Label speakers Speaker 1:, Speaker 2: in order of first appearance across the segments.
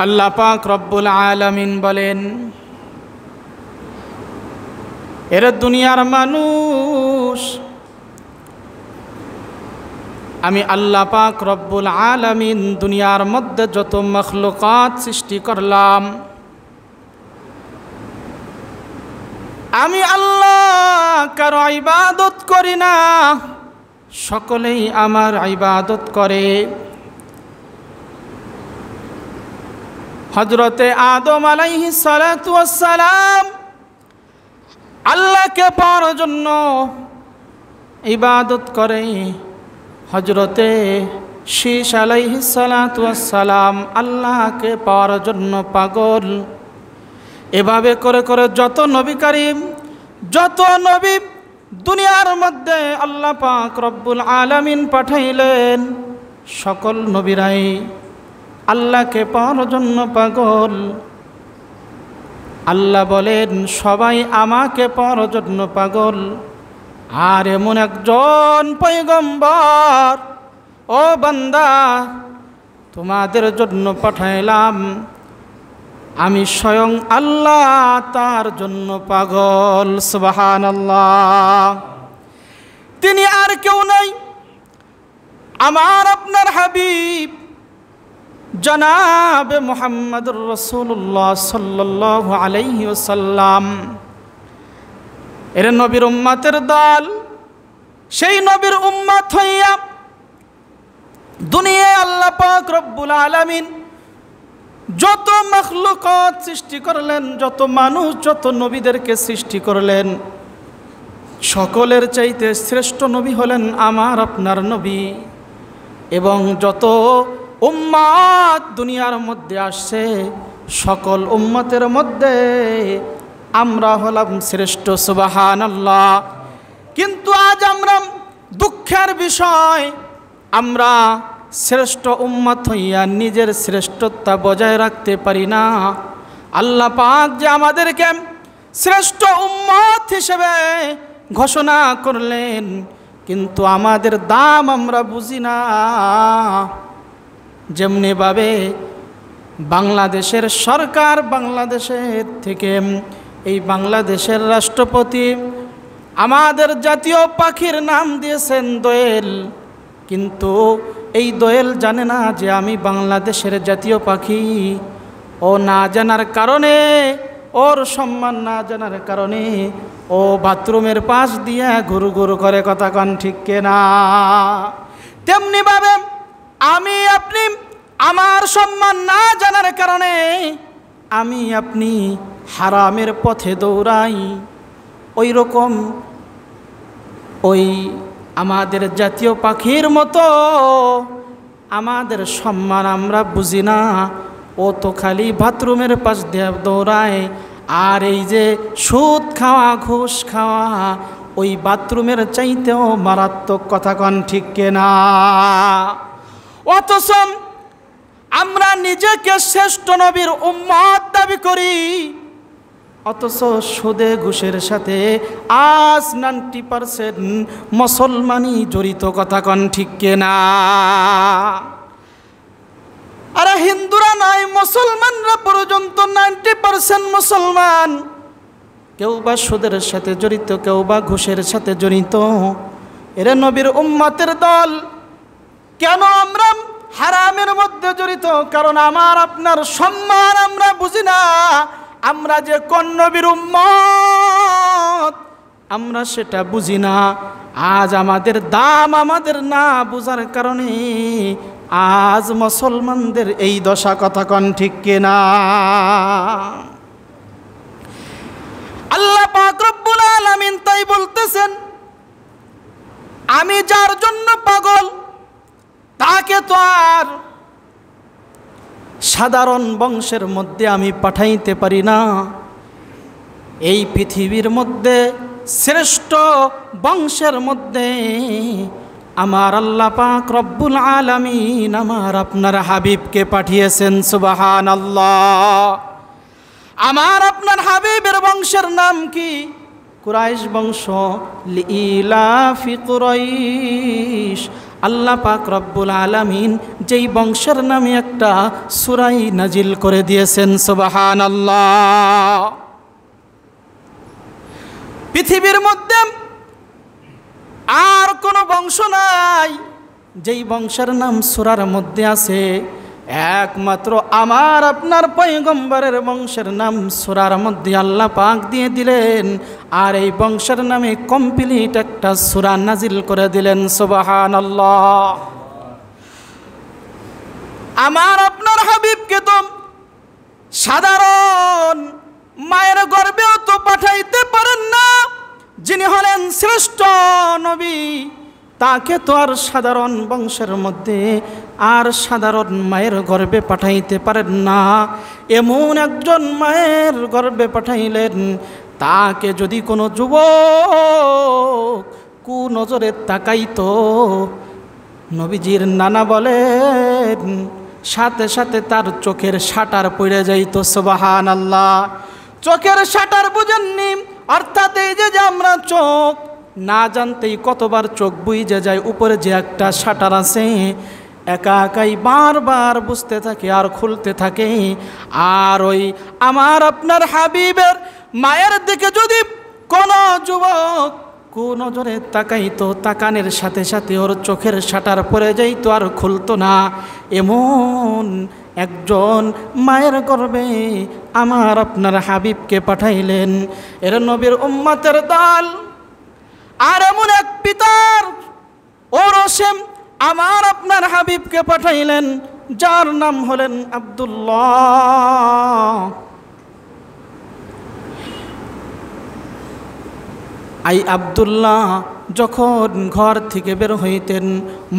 Speaker 1: আল্লাহ পাক রব্বুল আলামিন বলেন, এরা দুনিয়ার মানুষ, আমি আল্লাহ পাক রব্বুল আলামিন দুনিয়ার মধ্যে যত মখলুকাত সৃষ্টি করলাম, আমি আল্লাহ কারো ইবাদত করি না, সকলেই আমার ইবাদত করে। হযরতে আদম আলাইহিস সালাতু ওয়াস সালাম আল্লাহকে পাওয়ার জন্য ইবাদত করে। হযরতে শীশ আলাইহিস সালাতু ওয়াস সালাম আল্লাহকে পাওয়ার জন্য পাগল। এভাবে করে করে যত নবী কারীম, যত নবী দুনিয়ার মধ্যে আল্লাহ পাক রব্বুল আলামিন পাঠাইলেন, সকল নবীরাই আল্লাহকে পাওয়ার জন্য পাগল। আল্লাহ বলেন, সবাই আমাকে পাওয়ার জন্য পাগল, আর এমন একজন পয়গম্বর ও বান্দা তোমাদের জন্য পাঠাইলাম, আমি স্বয়ং আল্লাহ তার জন্য পাগল। সুবহানাল্লাহ। তিনি আর কেউ নাই, আমার আপনার হাবিব জনাবে মুহাম্মদুর রাসূলুল্লাহ সাল্লাল্লাহু আলাইহি ওয়াসাল্লাম। এর নবীর উম্মতের দল, সেই নবীর উম্মত হইয়া দুনিয়ায় আল্লাহ পাক রব্বুল আলামিন যত মখলুকাত সৃষ্টি করলেন, যত মানুষ, যত নবীদেরকে সৃষ্টি করলেন, সকলের চাইতে শ্রেষ্ঠ নবী হলেন আমার আপনার নবী। এবং যত উম্মত দুনিয়ার মধ্যে আসছে, সকল উম্মতের মধ্যে আমরা হলাম শ্রেষ্ঠ। সুবহানাল্লাহ। কিন্তু আজ আমরা দুঃখের বিষয়, আমরা শ্রেষ্ঠ উম্মত হইয়া নিজের শ্রেষ্ঠত্ব বজায় রাখতে পারি না। আল্লাহ পাক যে আমাদেরকে শ্রেষ্ঠ উম্মত হিসেবে ঘোষণা করলেন, কিন্তু আমাদের দাম আমরা বুঝি না। যেমনিভাবে বাংলাদেশের সরকার, বাংলাদেশের থেকে এই বাংলাদেশের রাষ্ট্রপতি আমাদের জাতীয় পাখির নাম দিয়েছেন দোয়েল, কিন্তু এই দোয়েল জানে না যে আমি বাংলাদেশের জাতীয় পাখি। ও না জানার কারণে, ওর সম্মান না জানার কারণে ও বাথরুমের পাশ দিয়ে ঘুরু ঘুরু করে, কথা কন ঠিক কিনা? তেমনিভাবে আমি আপনি আমার সম্মান না জানার কারণে আমি আপনি হারামের পথে দৌড়াই। ওই রকম ওই আমাদের জাতীয় পাখির মতো আমাদের সম্মান আমরা বুঝি না। ও তো খালি বাথরুমের পাশ দিয়ে দৌড়ায়, আর এই যে সুদ খাওয়া, ঘুষ খাওয়া, ওই বাথরুমের চাইতেও মারাত্মক, কথা কন ঠিক কিনা? অথচ আমরা নিজেকে শ্রেষ্ঠ নবীর উম্মত দাবি করি, অথচ সুদে ঘুষের সাথে আজ 90% মুসলমানই জড়িত, কথা কন ঠিক কিনা? আরে হিন্দুরা নয়, মুসলমানরা পর্যন্ত 90% মুসলমান, কেউ বা সুদের সাথে জড়িত, কেউ বা ঘুষের সাথে জড়িত। এরা নবীর উম্মতের দল। কেন আমরা হারামের মধ্যে জড়িত? কারণ আমার আপনার সম্মান আমরা বুঝি না। আমরা যে কোন নবীর উম্মত আমরা সেটা বুঝি না। আজ আমাদের দাম আমাদের না বুঝার কারণে আজ মুসলমানদের এই দশা, কথা কন ঠিক কিনা? আল্লাহ পাক রব্বুল আলামিন তাই বলতেছেন, আমি যার জন্য পাগল তাকে তো আর সাধারণ বংশের মধ্যে আমি পাঠাইতে পারি না। এই পৃথিবীর মধ্যে শ্রেষ্ঠ বংশের মধ্যে আমার আল্লাহ পাক রব্বুল আলামিন আমার আপনার হাবিবকে পাঠিয়েছেন। সুবহানাল্লাহ। আমার আপনার হাবিবের বংশের নাম কি? কুরাইশ বংশ। লিইলাফি কুরাইশ আল্লাহ পাক রব্বুল আলামিন যেই বংশের নামে একটা সূরা নাজিল করে দিয়েছেন। সুবহানাল্লাহ। পৃথিবীর মধ্যে আর কোনো বংশ নাই যেই বংশের নাম সূরার মধ্যে আছে, একমাত্র আমার আপনার পয়গম্বরের বংশের নাম সূরার মধ্যে আল্লাহ পাক দিয়ে দিলেন, আর এই বংশের নামে কমপ্লিট একটা সূরা নাজিল করে দিলেন। সুবহানাল্লাহ। আমার আপনার হাবিবকে তো সাধারণ মায়ের গর্ভেও তো পাঠাইতে পারেন না, যিনি হলেন শ্রেষ্ঠ নবী, তাকে তো আর সাধারণ বংশের মধ্যে আর সাধারণ মায়ের গর্ভে পাঠাইতে পারেন না। এমন একজন মায়ের গর্ভে পাঠাইলেন, তাকে যদি কোনো যুবক কুনজরে তাকাইতো, নবীজির নানা বলেন সাথে সাথে তার চোখের শাটার পড়ে যাইত। সুবহানাল্লাহ। চোখের শাটার বুঝেননি? অর্থাৎ এই যে আমরা চোখ না জানতেই কতবার চোখ বুইজে যায়, উপরে যে একটা শাটার আছে একা একাই বারবার বুঝতে থাকে আর খুলতে থাকে। আর ওই আমার আপনার হাবিবের মায়ের দিকে যদি কোনো যুবক কুনজরে তাকাইতো, তাকানের সাথে সাথে ওর চোখের শাটার পড়ে যাইতো আর খুলতো না। এমন একজন মায়ের গর্ভে আমার আপনার হাবিবকে পাঠাইলেন। এর নবীর উম্মতের দল। আর এমন এক পিতার ওরসে আমার আপনার হাবিবকে পাঠাইলেন, যার নাম হলেন আব্দুল্লাহ। এই আব্দুল্লাহ যখন ঘর থেকে বের হইতেন,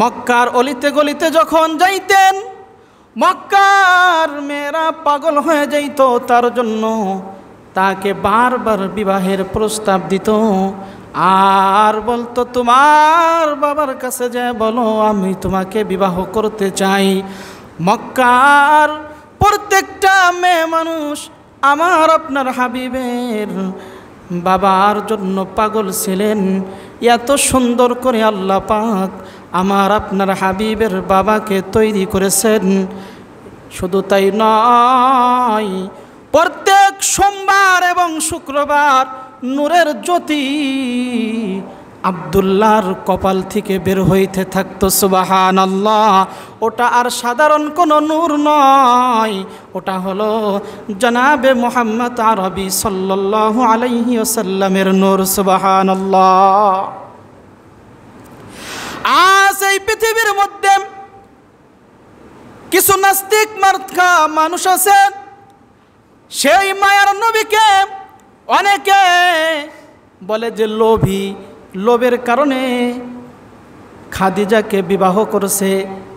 Speaker 1: মক্কার অলিতে গলিতে যখন যাইতেন, মক্কার মেয়েরা পাগল হয়ে যাইত তার জন্য, তাকে বারবার বিবাহের প্রস্তাব দিত আর বলতো তোমার বাবার কাছে যে বলো আমি তোমাকে বিবাহ করতে চাই। মক্কার প্রত্যেকটা মেয়ে মানুষ আমার আপনার হাবিবের বাবার জন্য পাগল ছিলেন। এত সুন্দর করে আল্লাহ পাক আমার আপনার হাবিবের বাবাকে তৈরি করেছেন। শুধু তাই নয়, প্রত্যেক সোমবার এবং শুক্রবার নূরের জ্যোতি আব্দুল্লাহর কপাল থেকে বের হইতে থাকতো। সুবহানাল্লাহ। ওটা আর সাধারণ কোনো নূর নয়, ওটা হলো জনাবে মুহাম্মদ আরবি সাল্লাল্লাহু আলাইহি ওয়াসাল্লামের নূর। সুবহানাল্লাহ। আজ এই পৃথিবীর মধ্যে কিছু নাস্তিক মার্কা মানুষ আছে, সেই মায়ার নবীকে অনেকে বলে যে লোভী, লোভের কারণে খাদিজাকে বিবাহ করেছে।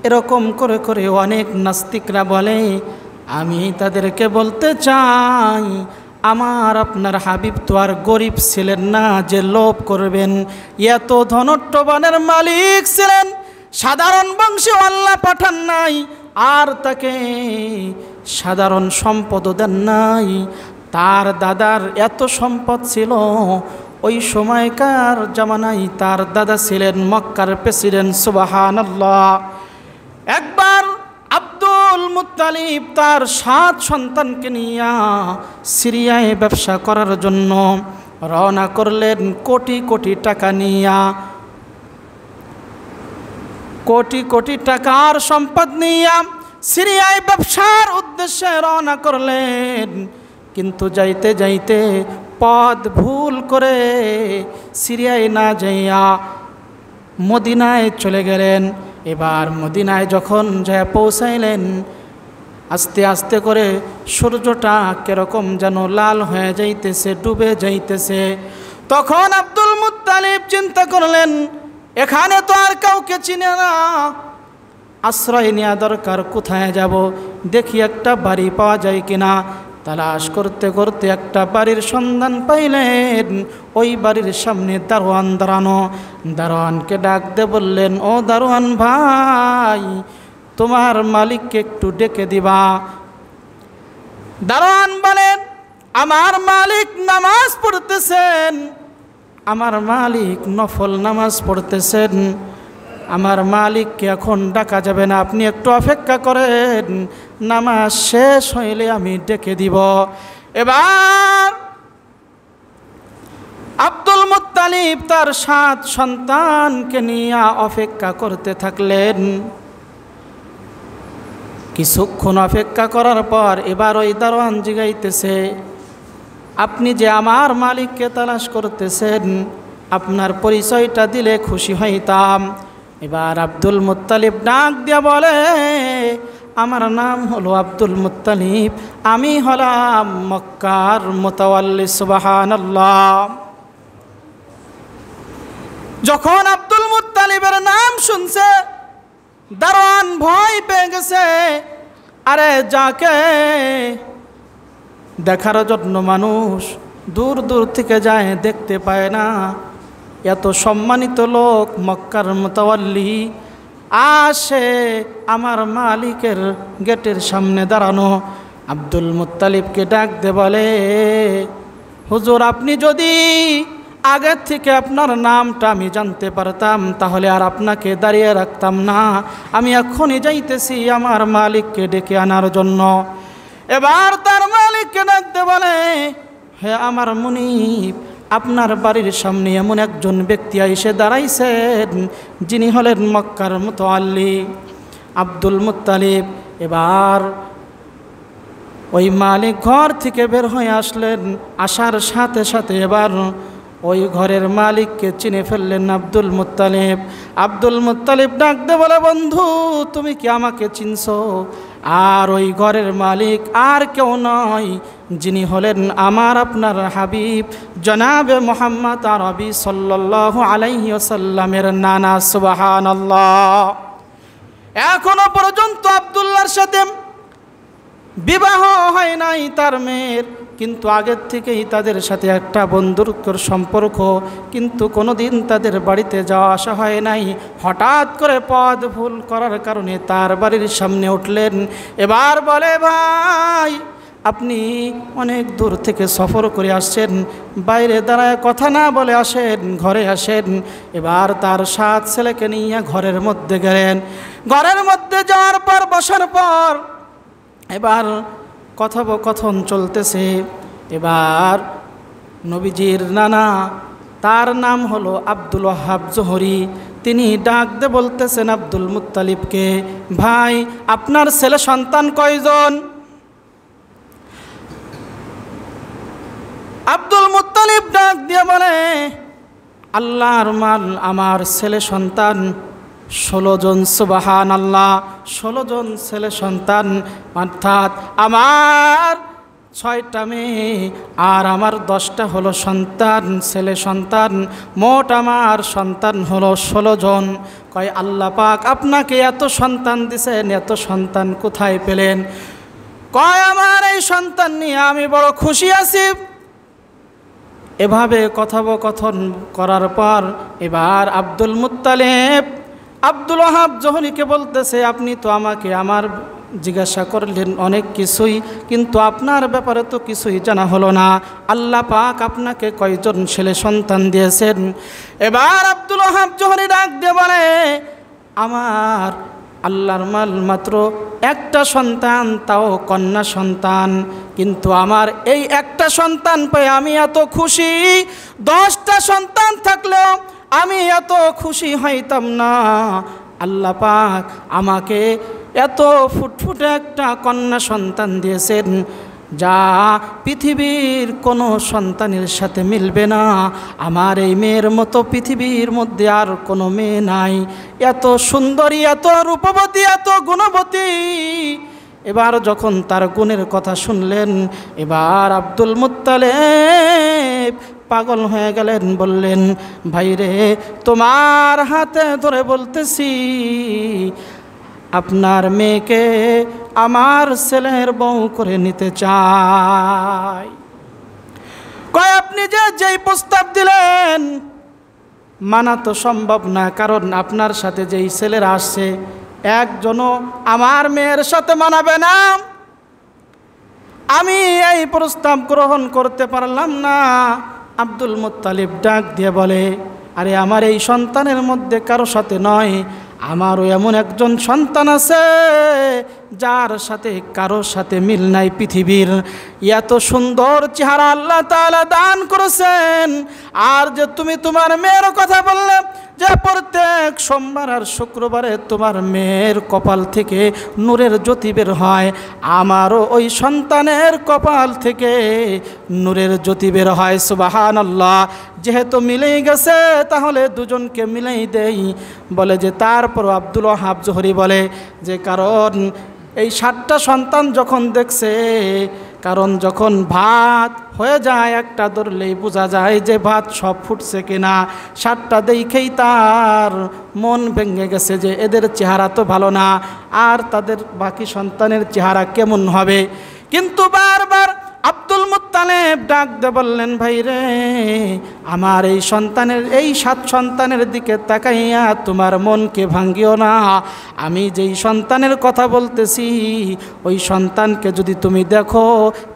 Speaker 1: এরকম করে করে অনেক নাস্তিকরা বলে। আমি তাদেরকে বলতে চাই, আমার আপনার হাবিব তো আর গরিব ছিলেন না যে লোভ করবেন। এত ধনট্টবানের মালিক ছিলেন, সাধারণ বংশে আল্লাহ পাঠান নাই, আর তাকে সাধারণ সম্পদও দেন নাই। তার দাদার এত সম্পদ ছিল, ওই সময়কার জামানায় তার দাদা ছিলেন মক্কার প্রেসিডেন্ট। সুবহানাল্লাহ। একবার আব্দুল মুত্তালিব তার 7 সন্তানকে নিয়ে সিরিয়ায় ব্যবসা করার জন্য রওনা করলেন। কোটি কোটি টাকা নিয়ে, কোটি কোটি টাকার সম্পদ নিয়ে সিরিয়ায় ব্যবসার উদ্দেশ্যে রওনা করলেন। কিন্তু যাইতে যাইতে পথ ভুল করে সিরিয়ায় না যাইয়া মদিনায় চলে গেলেন। এবার মদিনায় যখন যায় পৌঁছাইলেন, আস্তে আস্তে করে সূর্যটা কিরকম যেন লাল হয়ে যাইতেছে, ডুবে যাইতেছে। তখন আব্দুল মুত্তালিব চিন্তা করলেন, এখানে তো আর কাউকে চিনে না, আশ্রয় নেওয়া দরকার, কোথায় যাব, দেখি একটা বাড়ি পাওয়া যায় কিনা। তালাশ করতে করতে একটা বাড়ির সন্ধান পাইলেন। ওই বাড়ির সামনে দারোয়ান দাঁড়ানো। দারোয়ানকে ডাক দিয়ে বললেন, ও দারোয়ান ভাই, তোমার মালিককে একটু ডেকে দিবা। দারোয়ান বলেন, আমার মালিক নামাজ পড়তেছেন, আমার মালিক নফল নামাজ পড়তেছেন। আমার মালিককে এখন ডাকা যাবে না, আপনি একটু অপেক্ষা করেন, নামাজ শেষ হইলে আমি ডেকে দিব। এবার আব্দুল মুত্তালিব তার 7 সন্তানকে নিয়ে অপেক্ষা করতে থাকলেন। কিছুক্ষণ অপেক্ষা করার পর এবার ওই দারোয়ান জিগাইতেছে, আপনি যে আমার মালিককে তালাশ করতেছেন, আপনার পরিচয়টা দিলে খুশি হইতাম। এবার আব্দুল মুত্তালিব ডাক দিয়া বলে, আমার নাম হলো আব্দুল মুত্তালিব, আমি হলাম মক্কার মুতাওয়াল্লি। সুবহানাল্লাহ। যখন আব্দুল মুত্তালিবের নাম শুনছে, দারোয়ান ভয় পেয়ে গেছে। আরে যাকে দেখার জন্য মানুষ দূর দূর থেকে যায়, দেখতে পায় না, এত সম্মানিত লোক মক্কার মুতাওয়াল্লি আসে আমার মালিকের গেটের সামনে দাঁড়ানো। আব্দুল মুত্তালিবকে ডাক দে বলে, হুজুর, আপনি যদি আগের থেকে আপনার নামটা আমি জানতে পারতাম, তাহলে আর আপনাকে দাঁড়িয়ে রাখতাম না, আমি এখনই যাইতেছি আমার মালিককে ডেকে আনার জন্য। এবার তার মালিককে ডাকতে বলে, হে আমার মুনিব, আপনার বাড়ির সামনে এমন একজন ব্যক্তি এসে দাঁড়াইছেন, যিনি হলেন মক্কার মুতাওয়াল্লি আব্দুল মুত্তালিব। এবার ওই মালিক ঘর থেকে বের হয়ে আসলেন, আসার সাথে সাথে এবার ওই ঘরের মালিককে চিনে ফেললেন আব্দুল মুত্তালিব। আব্দুল মুত্তালিব ডাকতে বলে, বন্ধু, তুমি কি আমাকে চিনছো? আর ওই ঘরের মালিক আর কেউ নয়, যিনি হলেন আমার আপনার হাবিব জনাবে মুহাম্মদ আরবি সাল্লাল্লাহু আলাইহি ওয়াসাল্লামের নানা। সুবহানাল্লাহ। এখনো পর্যন্ত আব্দুল্লাহর সাথে বিবাহ হয় নাই তার মেয়ের, কিন্তু আগের থেকেই তাদের সাথে একটা বন্ধুত্বর সম্পর্ক, কিন্তু কোনোদিন তাদের বাড়িতে যাওয়া আসা হয় নাই। হঠাৎ করে পথ ভুল করার কারণে তার বাড়ির সামনে উঠলেন। এবার বলে, ভাই, আপনি অনেক দূর থেকে সফর করে আসছেন, বাইরে দাঁড়ায় কথা না বলে আসেন, ঘরে আসেন। এবার তার 7 ছেলেকে নিয়ে ঘরের মধ্যে গেলেন। ঘরের মধ্যে যাওয়ার পর বসার পর এবার কথোপকথন চলতেছে। এবার নবীজির নানা, তার নাম হলো আব্দুল ওয়াহাব জোহরি, তিনি ডাক দিয়ে বলতেছেন আব্দুল মুত্তালিবকে, ভাই, আপনার ছেলে সন্তান কয়জন? আব্দুল মুত্তালিব ডাক দিয়ে বলে, আল্লাহর মাল, আমার ছেলে সন্তান 16 জন। সুবহানাল্লাহ। 16 জন ছেলে সন্তান, অর্থাৎ আমার 6টা মেয়ে আর আমার 10টা হলো সন্তান, ছেলে সন্তান। মোট আমার সন্তান হলো 16 জন। কয়, আল্লাহ পাক আপনাকে এত সন্তান দিছেন, এত সন্তান কোথায় পেলেন? কয়, আমার এই সন্তান নিয়ে আমি বড় খুশি আছি। এভাবে কথোপকথন করার পর এবার আব্দুল মুত্তালিব আব্দুল ওয়াহাব জোহরিকে বলতেছে, আপনি তো আমাকে আমার জিজ্ঞাসা করলেন অনেক কিছুই, কিন্তু আপনার ব্যাপারে তো কিছুই জানা হলো না। আল্লাহ পাক আপনাকে কয়জন ছেলে সন্তান দিয়েছেন? এবার আব্দুল ওয়াহাব জোহরি ডাক দিয়ে বলে, আমার আল্লাহর মাল মাত্র একটা সন্তান, তাও কন্যা সন্তান, কিন্তু আমার এই একটা সন্তান পেয়ে আমি এত খুশি, 10টা সন্তান থাকলেও আমি এত খুশি হইতাম না। আল্লাহ পাক আমাকে এত ফুটফুটে একটা কন্যা সন্তান দিয়েছেন, যা পৃথিবীর কোনো সন্তানের সাথে মিলবে না। আমার এই মেয়ের মতো পৃথিবীর মধ্যে আর কোনো মেয়ে নাই, এত সুন্দরী, এত রূপবতী, এত গুণবতী। এবার যখন তার গুণের কথা শুনলেন, এবার আব্দুল মুত্তালিব পাগল হয়ে গেলেন, বললেন, ভাইরে, তোমার হাতে ধরে বলতেছি, আপনার মেয়েকে আমার ছেলের বউ করে নিতে চাই। কয়, আপনি যেই প্রস্তাব দিলেন মানা তো সম্ভব না, কারণ আপনার সাথে যেই ছেলেরা আসছে একজনও আমার মেয়ের সাথে মানাবে না। আমি এই প্রস্তাব গ্রহণ করতে পারলাম না। আব্দুল মুত্তালিব ডাক দিয়ে বলে, আরে আমার এই সন্তানের মধ্যে কারো সাথে নয়, আমারও এমন একজন সন্তান আছে যার সাথে কারো সাথে মিল নাই পৃথিবীর। এত সুন্দর চেহারা আল্লাহ তাআলা দান করেছেন। আর যে তুমি তোমার মেয়ের কথা বললে যে প্রত্যেক সোমবার আর শুক্রবারে তোমার মেয়ের কপাল থেকে নূরের জ্যোতি বের হয়, আমারও ওই সন্তানের কপাল থেকে নূরের জ্যোতি বের হয়। সুবহানাল্লাহ। যেহেতু মিলেই গেছে তাহলে দুজনকে মিলেই দেই। বলে যে তারপর আব্দুল ওয়াহাব জোহরি বলে যে কারণ এই 7টা সন্তান যখন দেখছে, কারণ যখন ভাত হয়ে যায় একটা ধরলেই বোঝা যায় যে ভাত সব ফুটছে কিনা। 7টা দেখেই তার মন ভেঙে গেছে যে এদের চেহারা তো ভালো না, আর তাদের বাকি সন্তানের চেহারা কেমন হবে। কিন্তু বারবার আব্দুল মুত্তালিব ডাক দিয়ে বললেন, ভাই রে, আমার এই সন্তানের, এই 7 সন্তানের দিকে তাকাইয়া তোমার মনকে ভাঙ্গিও না। আমি যেই সন্তানের কথা বলতেছি ওই সন্তানকে যদি তুমি দেখো,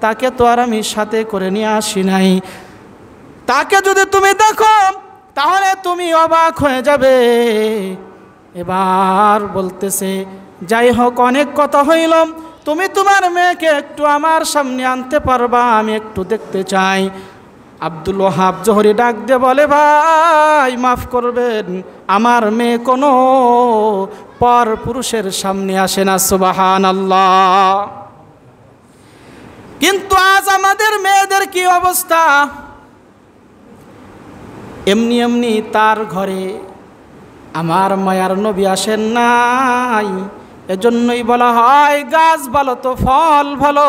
Speaker 1: তাকে তো আর আমি সাথে করে নিয়ে আসি নাই। তাকে যদি তুমি দেখো তাহলে তুমি অবাক হয়ে যাবে। এবার বলতেছে, যাই হোক অনেক কথা হইল, তুমি তোমার মেয়েকে একটু আমার সামনে আনতে পারবা, আমি একটু দেখতে চাই। আব্দুল ওয়াহাব জোহরি ডাক দিয়ে বলে, ভাই মাফ করবেন, আমার মেয়ে কোনো পর পুরুষের সামনে আসে না। সুবহানাল্লাহ। কিন্তু আজ আমাদের মেয়েদের কি অবস্থা, এমনি এমনি তার ঘরে আমার মায়ার নবী আসেন নাই। এজন্যই বলা হয় গাছ ভালো তো ফল ভালো।